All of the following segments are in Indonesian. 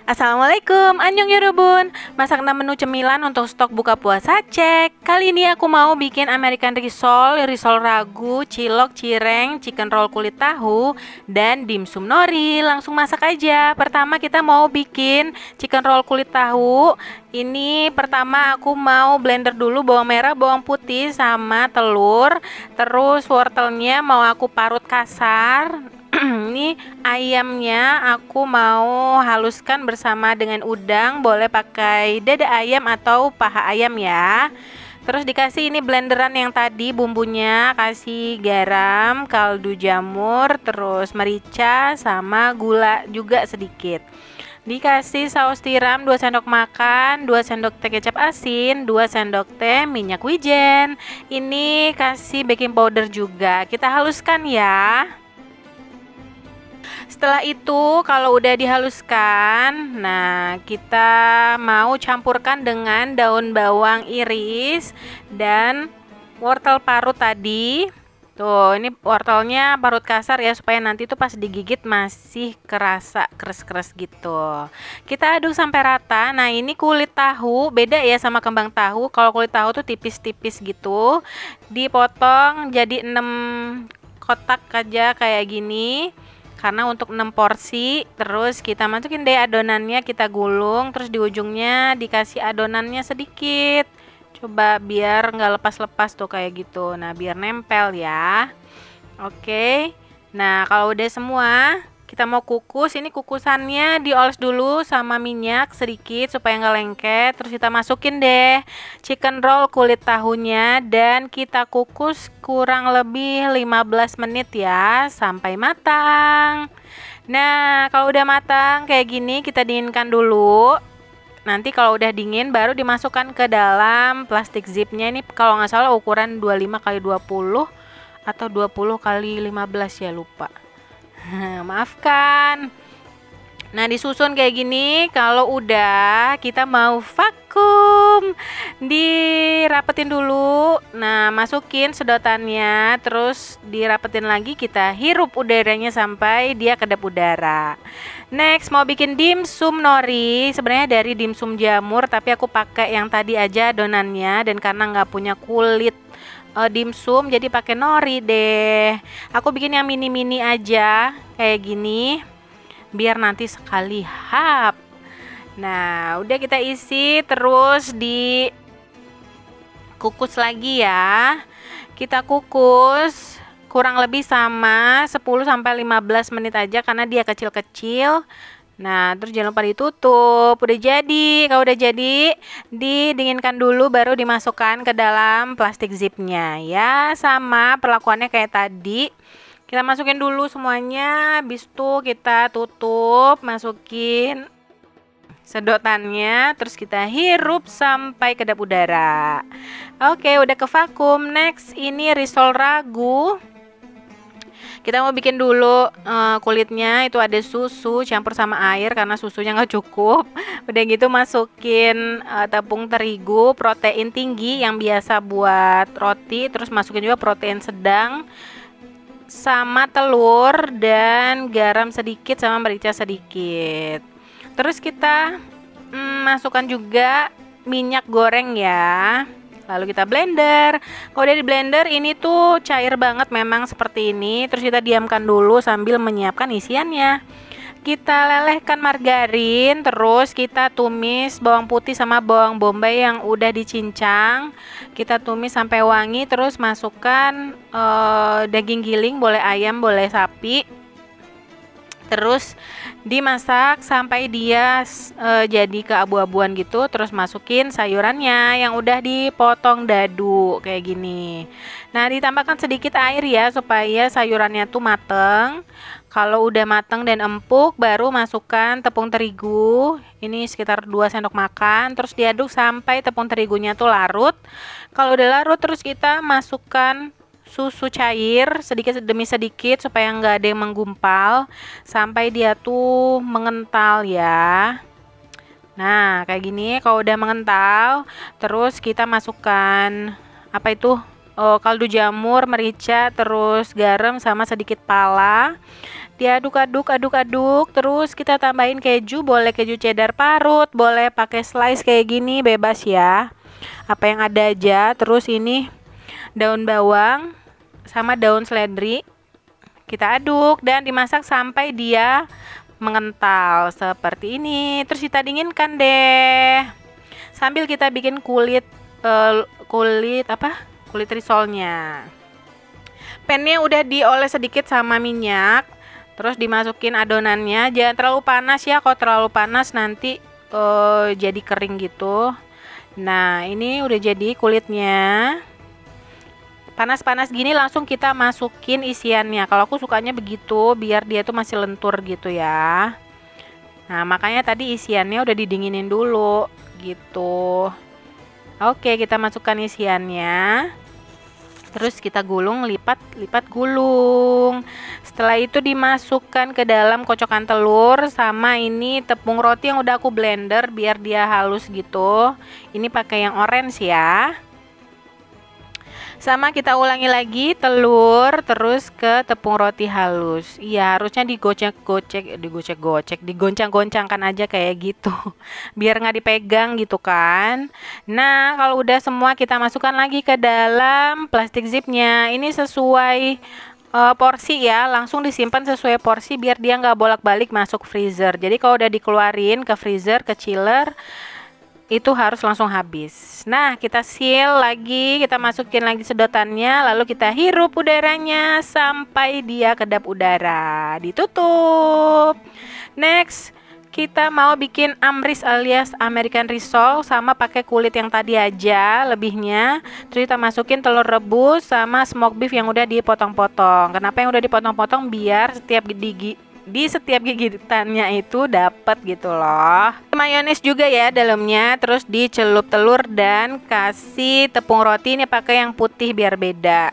Assalamualaikum, annyeong yorobun. Masak 6 menu cemilan untuk stok buka puasa, cek. Kali ini aku mau bikin American risol, risol ragu, cilok, cireng, chicken roll kulit tahu, dan dimsum nori. Langsung masak aja. Pertama kita mau bikin chicken roll kulit tahu. Ini pertama aku mau blender dulu bawang merah, bawang putih, sama telur. Terus wortelnya mau aku parut kasar. Ini ayamnya aku mau haluskan bersama dengan udang, boleh pakai dada ayam atau paha ayam ya. Terus dikasih ini blenderan yang tadi bumbunya, kasih garam, kaldu jamur, terus merica sama gula juga sedikit. Dikasih saus tiram 2 sendok makan, 2 sendok teh kecap asin, 2 sendok teh minyak wijen. Ini kasih baking powder juga. Kita haluskan ya. Setelah itu kalau udah dihaluskan, nah kita mau campurkan dengan daun bawang iris dan wortel parut tadi. Tuh, ini wortelnya parut kasar ya, supaya nanti tuh pas digigit masih kerasa keras-keras gitu. Kita aduk sampai rata. Nah, ini kulit tahu beda ya sama kembang tahu. Kalau kulit tahu tuh tipis-tipis gitu. Dipotong jadi 6 kotak aja kayak gini. Karena untuk 6 porsi. Terus kita masukin deh adonannya, kita gulung, terus di ujungnya dikasih adonannya sedikit. Coba biar nggak lepas-lepas tuh kayak gitu. Nah, biar nempel ya. Oke. Nah, kalau udah semua, kita mau kukus. Ini kukusannya dioles dulu sama minyak sedikit supaya nggak lengket. Terus kita masukin deh chicken roll kulit tahunya dan kita kukus kurang lebih 15 menit ya, sampai matang. Nah, kalau udah matang kayak gini kita dinginkan dulu. Nanti kalau udah dingin baru dimasukkan ke dalam plastik zipnya. Ini kalau nggak salah ukuran 25 x 20 atau 20 x 15 ya, lupa. Maafkan. Nah, disusun kayak gini. Kalau udah kita mau vakum, dirapetin dulu. Nah, masukin sedotannya, terus dirapetin lagi, kita hirup udaranya sampai dia kedap udara. Next, mau bikin dimsum nori. Sebenarnya dari dimsum jamur, tapi aku pakai yang tadi aja adonannya, dan karena nggak punya kulit dimsum jadi pakai nori deh. Aku bikin yang mini-mini aja kayak gini biar nanti sekali hap. Nah, udah kita isi, terus dikukus lagi ya. Kita kukus kurang lebih sama 10-15 menit aja karena dia kecil-kecil. Nah, terus jangan lupa ditutup. Udah jadi. Kalau udah jadi, didinginkan dulu baru dimasukkan ke dalam plastik zipnya ya. Sama perlakuannya kayak tadi. Kita masukin dulu semuanya, habis itu kita tutup, masukin sedotannya, terus kita hirup sampai kedap udara. Oke, udah ke vakum. Next, ini risol ragu. Kita mau bikin dulu kulitnya. Itu ada susu campur sama air karena susunya nggak cukup. Udah gitu masukin tepung terigu protein tinggi yang biasa buat roti. Terus masukin juga protein sedang, sama telur dan garam sedikit sama merica sedikit. Terus kita masukkan juga minyak goreng ya. Lalu kita blender. Kalau udah di blender ini tuh cair banget memang seperti ini. Terus kita diamkan dulu sambil menyiapkan isiannya. Kita lelehkan margarin, terus kita tumis bawang putih sama bawang bombay yang udah dicincang. Kita tumis sampai wangi, terus masukkan daging giling, boleh ayam, boleh sapi. Terus dimasak sampai dia jadi keabu-abuan gitu. Terus masukin sayurannya yang udah dipotong dadu kayak gini. Nah, ditambahkan sedikit air ya supaya sayurannya tuh mateng. Kalau udah mateng dan empuk baru masukkan tepung terigu. Ini sekitar 2 sendok makan. Terus diaduk sampai tepung terigunya tuh larut. Kalau udah larut terus kita masukkan susu cair sedikit demi sedikit supaya nggak ada yang menggumpal sampai dia tuh mengental ya. Nah, kayak gini. Kalau udah mengental, terus kita masukkan apa itu, kaldu jamur, merica, terus garam sama sedikit pala. Diaduk-aduk, aduk-aduk, terus kita tambahin keju, boleh keju cheddar parut, boleh pakai slice kayak gini, bebas ya. Apa yang ada aja. Terus ini daun bawang sama daun seledri. Kita aduk dan dimasak sampai dia mengental seperti ini. Terus kita dinginkan deh. Sambil kita bikin kulit risolnya. Pannya udah dioles sedikit sama minyak. Terus dimasukin adonannya, jangan terlalu panas ya, kalau terlalu panas nanti jadi kering gitu. Nah, ini udah jadi kulitnya. Panas-panas gini langsung kita masukin isiannya. Kalau aku sukanya begitu, biar dia tuh masih lentur gitu ya. Nah, makanya tadi isiannya udah didinginin dulu gitu. Oke, kita masukkan isiannya. Terus kita gulung, lipat gulung. Setelah itu dimasukkan ke dalam kocokan telur sama ini tepung roti yang udah aku blender biar dia halus gitu. Ini pakai yang orange ya. Sama kita ulangi lagi telur terus ke tepung roti halus. Iya, harusnya digoncang-goncangkan aja kayak gitu. Biar nggak dipegang gitu kan. Nah, kalau udah semua kita masukkan lagi ke dalam plastik zipnya. Ini sesuai porsi ya, langsung disimpan sesuai porsi biar dia nggak bolak-balik masuk freezer. Jadi kalau udah dikeluarin ke freezer, ke chiller, itu harus langsung habis. Nah, kita seal lagi, kita masukin lagi sedotannya, lalu kita hirup udaranya sampai dia kedap udara. Ditutup. Next, kita mau bikin amris alias American risol sama pakai kulit yang tadi aja lebihnya. Terus kita masukin telur rebus sama smoked beef yang udah dipotong-potong. Kenapa yang udah dipotong-potong? Biar di setiap gigitannya itu dapat gitu loh. Mayones juga ya dalamnya, terus dicelup telur dan kasih tepung roti. Ini pakai yang putih biar beda.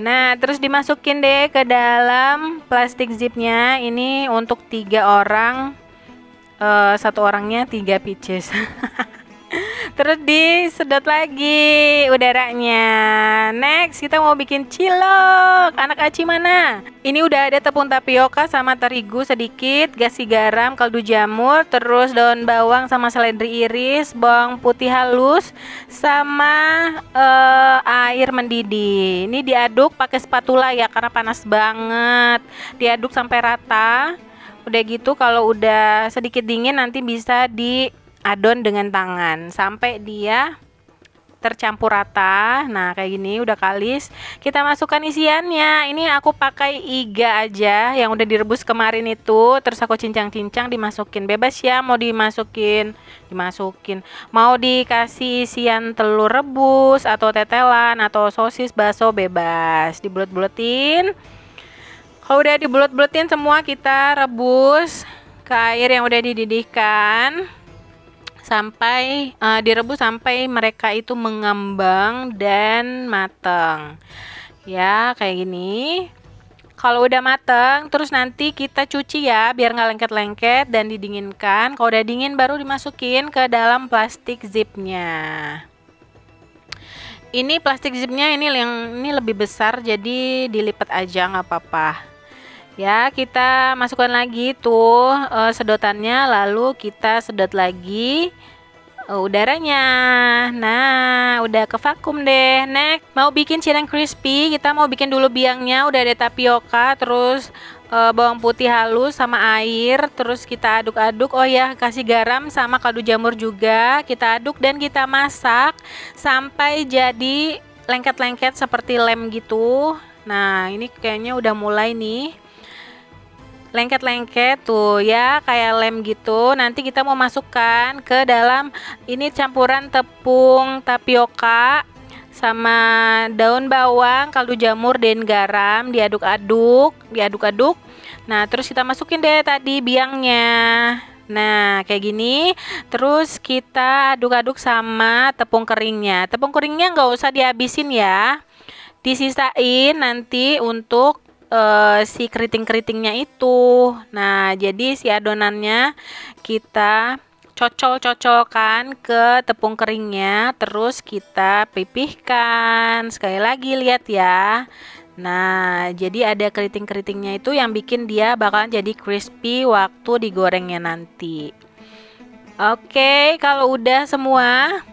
Nah, terus dimasukin deh ke dalam plastik zipnya. Ini untuk 3 orang, satu orangnya 3 pieces. Terus disedot lagi udaranya. Next, kita mau bikin cilok. Anak Aci mana? Ini udah ada tepung tapioka sama terigu sedikit, kasih garam, kaldu jamur, terus daun bawang sama seledri iris, bawang putih halus, sama air mendidih. Ini diaduk pakai spatula ya karena panas banget. Diaduk sampai rata. Udah gitu kalau udah sedikit dingin nanti bisa diadon dengan tangan sampai dia tercampur rata. Nah, kayak gini udah kalis. Kita masukkan isiannya. Ini aku pakai iga aja yang udah direbus kemarin itu. Terus aku cincang-cincang, dimasukin. Bebas ya mau dimasukin. Mau dikasih isian telur rebus atau tetelan atau sosis, bakso, bebas. Dibulet-buletin. Kalau udah dibulet-buletin semua, kita rebus ke air yang udah dididihkan sampai direbus sampai mereka itu mengambang dan mateng. Ya, kayak gini. Kalau udah mateng, terus nanti kita cuci ya biar nggak lengket-lengket dan didinginkan. Kalau udah dingin baru dimasukin ke dalam plastik zipnya. Ini plastik zipnya ini lebih besar, jadi dilipat aja nggak apa-apa. Ya, kita masukkan lagi tuh sedotannya, lalu kita sedot lagi udaranya. Nah, udah ke vakum deh. Next, mau bikin cireng crispy, kita mau bikin dulu biangnya. Udah ada tapioka, terus bawang putih halus sama air, terus kita aduk-aduk. Oh ya, kasih garam sama kaldu jamur juga. Kita aduk dan kita masak sampai jadi lengket-lengket seperti lem gitu. Nah, ini kayaknya udah mulai nih lengket-lengket tuh ya, kayak lem gitu. Nanti kita mau masukkan ke dalam ini campuran tepung tapioka sama daun bawang, kaldu jamur dan garam, diaduk-aduk. Nah, terus kita masukin deh tadi biangnya. Nah, kayak gini. Terus kita aduk-aduk sama tepung keringnya. Tepung keringnya nggak usah dihabisin ya, disisain nanti untuk si keriting-keritingnya itu. Nah, jadi si adonannya kita cocol-cocolkan ke tepung keringnya, terus kita pipihkan. Sekali lagi lihat ya. Nah, jadi ada keriting-keritingnya itu yang bikin dia bakalan jadi crispy waktu digorengnya nanti. Oke, kalau udah semua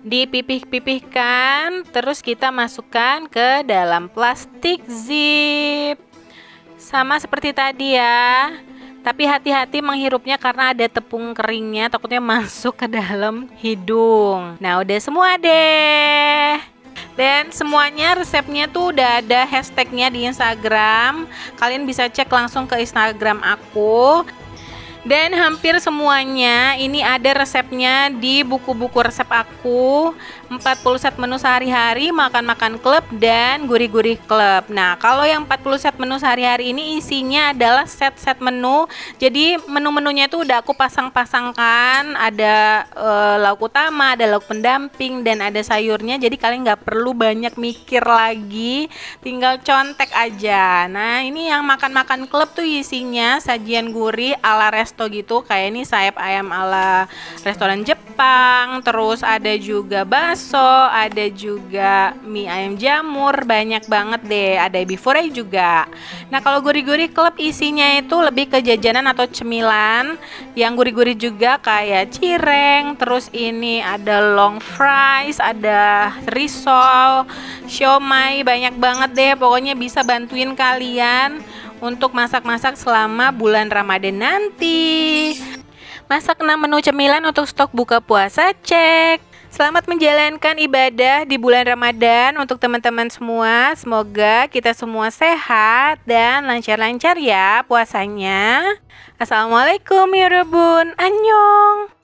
dipipih-pipihkan, terus kita masukkan ke dalam plastik zip. Sama seperti tadi ya. Tapi hati-hati menghirupnya karena ada tepung keringnya, takutnya masuk ke dalam hidung. Nah, udah semua deh. Dan semuanya resepnya tuh udah ada hashtagnya di Instagram. Kalian bisa cek langsung ke Instagram aku. Dan hampir semuanya ini ada resepnya di buku-buku resep aku. 40 set menu sehari-hari, makan-makan klub, dan gurih-gurih klub. Nah, kalau yang 40 set menu sehari-hari ini isinya adalah set-set menu. Jadi menu-menunya itu udah aku pasang-pasangkan. Ada lauk utama, ada lauk pendamping, dan ada sayurnya. Jadi kalian nggak perlu banyak mikir lagi, tinggal contek aja. Nah, ini yang makan-makan klub tuh isinya sajian gurih ala resto gitu. Kayak ini sayap ayam ala restoran Jepang. Terus ada juga ada juga mie ayam jamur, banyak banget deh, ada beef fry juga. Nah, kalau gurih-gurih klub isinya itu lebih ke jajanan atau cemilan yang gurih-gurih juga kayak cireng, terus ini ada long fries, ada risol, siomay, banyak banget deh. Pokoknya bisa bantuin kalian untuk masak-masak selama bulan Ramadan nanti. Masak 6 menu cemilan untuk stok buka puasa, cek. Selamat menjalankan ibadah di bulan Ramadan untuk teman-teman semua. Semoga kita semua sehat dan lancar-lancar ya puasanya. Assalamualaikum ya Rebun. Annyeong.